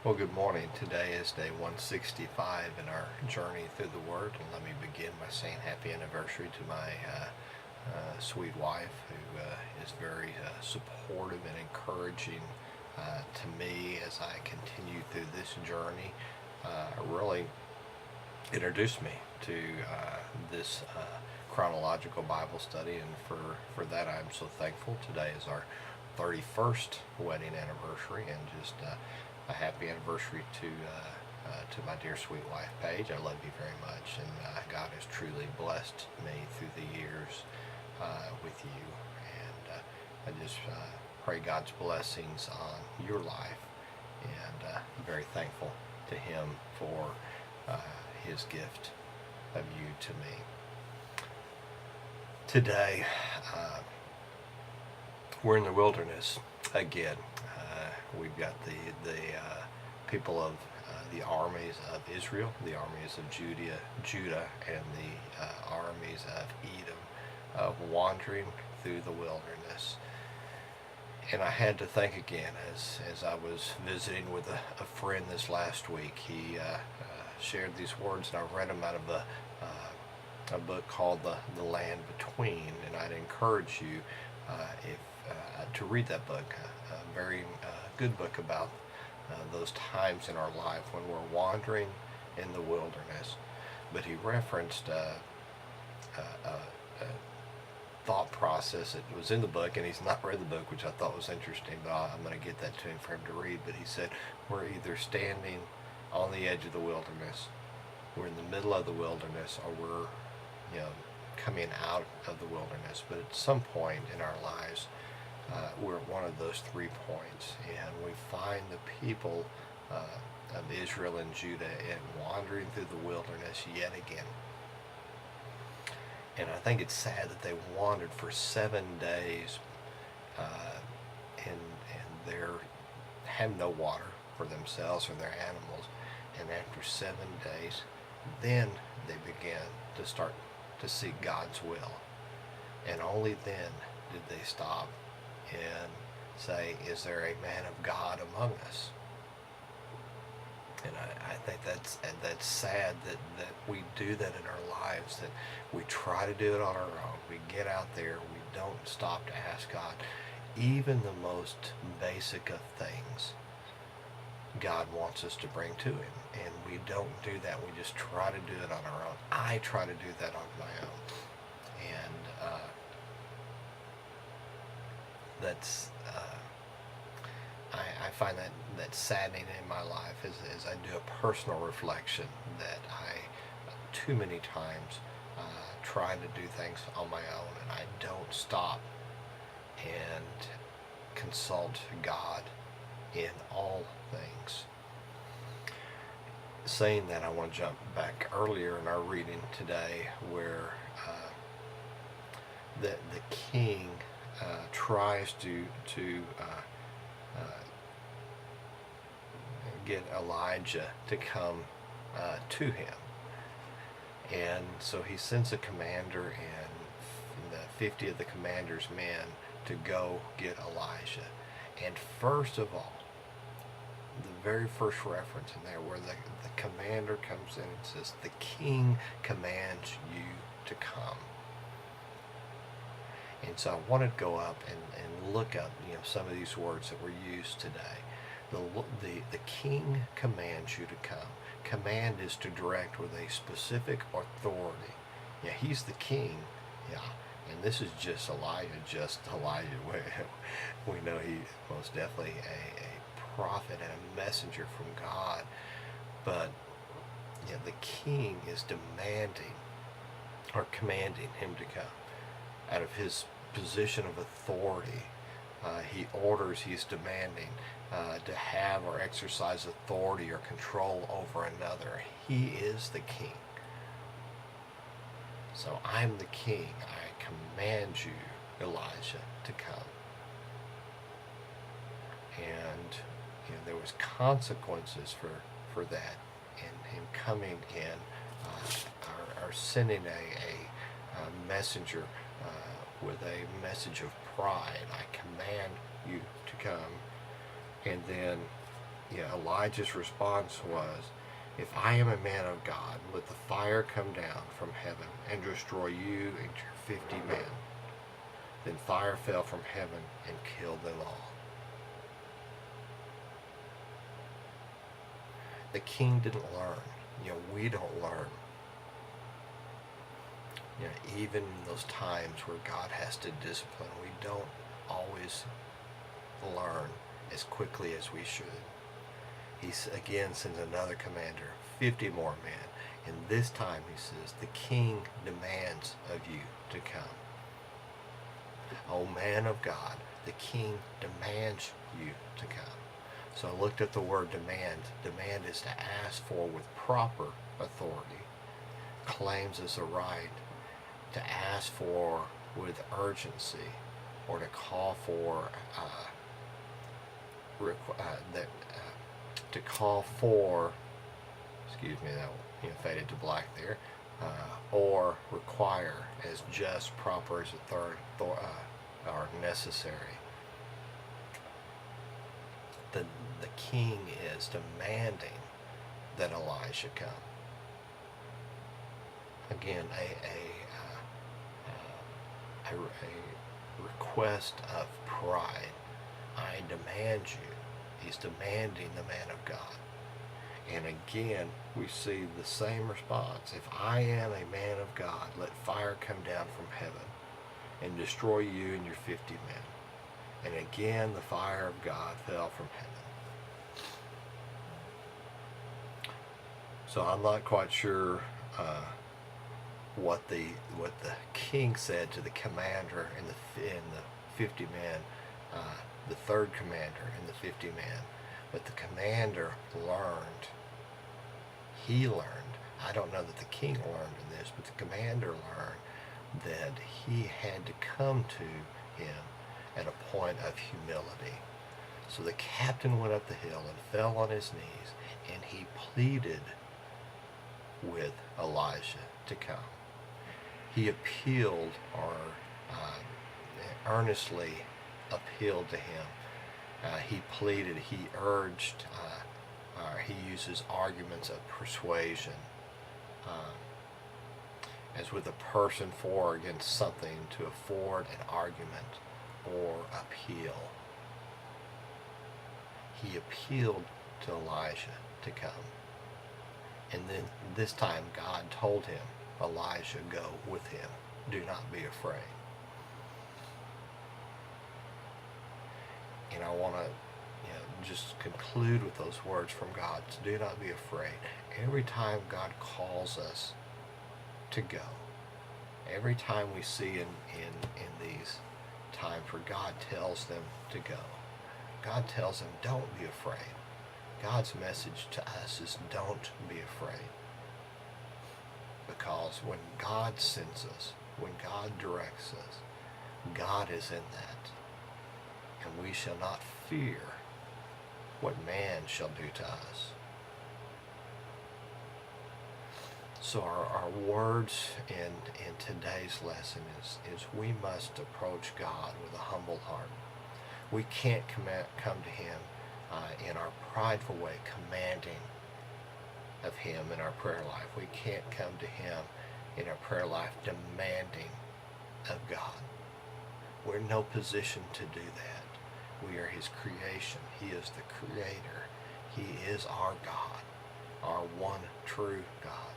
Well, good morning. Today is day 165 in our journey through the Word, and let me begin by saying happy anniversary to my sweet wife, who is very supportive and encouraging to me as I continue through this journey. Really introduced me to this chronological Bible study, and for that I'm so thankful. Today is our 31st wedding anniversary, and just a happy anniversary to my dear sweet wife Paige. I love you very much, and God has truly blessed me through the years with you, and I just pray God's blessings on your life, and I'm very thankful to Him for His gift of you to me. Today, we're in the wilderness again. We've got the people of the armies of Israel, the armies of Judah, and the armies of Edom wandering through the wilderness. And I had to think again as I was visiting with a friend this last week. He shared these words, and I read them out of a book called The Land Between, and I'd encourage you to read that book. A very good book about those times in our life when we're wandering in the wilderness. But he referenced a thought process that was in the book, and he's not read the book, which I thought was interesting, but I'm going to get that to him for him to read. But he said, we're either standing on the edge of the wilderness, we're in the middle of the wilderness, or we're coming out of the wilderness. But at some point in our lives, we're at one of those 3 points, and we find the people of Israel and Judah and wandering through the wilderness yet again. And I think it's sad that they wandered for 7 days, and they have no water for themselves or their animals. And after 7 days, then they began to start to seek God's will. And only then did they stop and say, is there a man of God among us? And I think that's sad that we do that in our lives, that we try to do it on our own. We get out there, we don't stop to ask God. Even the most basic of things, God wants us to bring to Him, and we don't do that. We just try to do it on our own. I try to do that on my own, and that's I find that saddening in my life as I do a personal reflection, that I too many times try to do things on my own, and I don't stop and consult God in all things. Saying that, I want to jump back earlier in our reading today, where the king tries to get Elijah to come to him. And so he sends a commander and the 50 of the commander's men to go get Elijah. And first of all, the very first reference in there where the commander comes in and says, the king commands you to come. And so I want to go up and look up some of these words that were used today. The king commands you to come. Command is to direct with a specific authority. Yeah, he's the king. Yeah, and this is just Elijah. We know he's most definitely a prophet and a messenger from God. But the king is demanding or commanding him to come out of his position of authority. He's demanding to have or exercise authority or control over another. He is the king. So I'm the king. I command you, Elijah, to come. And there was consequences for that, and him coming in, or sending a messenger with a message of pride. I command you to come. And then Elijah's response was, "If I am a man of God, let the fire come down from heaven and destroy you and your 50 men." Then fire fell from heaven and killed them all. The king didn't learn. We don't learn. Even in those times where God has to discipline, we don't always learn as quickly as we should. He again sends another commander, 50 more men, and this time he says, "The king demands of you to come." O man of God, the king demands you to come. So I looked at the word demand. Demand is to ask for with proper authority. Claims as a right. To ask for with urgency, or to call for to call for, excuse me, that faded to black there, or require as just, proper, as a third, or necessary. The king is demanding that Elijah come. Again, a request of pride. I demand you. He's demanding the man of God. And again, we see the same response. If I am a man of God, let fire come down from heaven and destroy you and your 50 men. And again, the fire of God fell from heaven. So I'm not quite sure what the king said to the commander and the 50 men, the third commander and the 50 men, but the commander learned. He learned. I don't know that the king learned in this, but the commander learned that he had to come to him at a point of humility. So the captain went up the hill and fell on his knees, and he pleaded with Elijah to come. He appealed, or earnestly appealed to him. He pleaded, he urged, he uses arguments of persuasion, as with a person for or against something, to afford an argument or appeal. He appealed to Elijah to come. And then this time God told him, Elijah, go with him. Do not be afraid. And I want to just conclude with those words from God. Do not be afraid. Every time God calls us to go, every time we see in these times where God tells them to go, God tells them, don't be afraid. God's message to us is don't be afraid. Because when God sends us, when God directs us, God is in that. And we shall not fear what man shall do to us. So our words in today's lesson is we must approach God with a humble heart. We can't come to Him in our prideful way, commanding of Him in our prayer life. We can't come to Him in our prayer life demanding of God. We're in no position to do that. We are His creation. He is the Creator. He is our God, our one true God.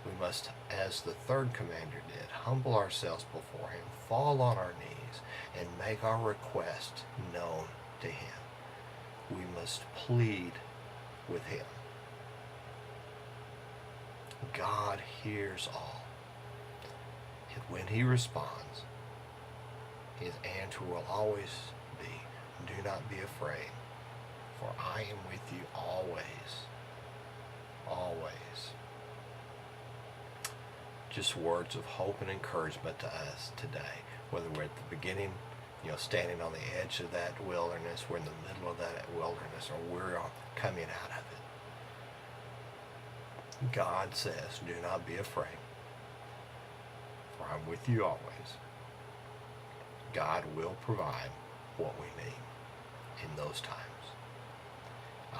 We must, as the third commander did, humble ourselves before Him, fall on our knees, and make our request known to Him. We must plead with Him. God hears all. And when He responds, His answer will always be, do not be afraid, for I am with you always. Always. Just words of hope and encouragement to us today, whether we're at the beginning, standing on the edge of that wilderness, we're in the middle of that wilderness, or we're coming out of it. God says, do not be afraid, for I'm with you always. God will provide what we need in those times.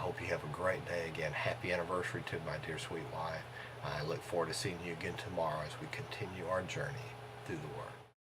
hope you have a great day. Again, happy anniversary to my dear sweet wife. I look forward to seeing you again tomorrow as we continue our journey through the Word.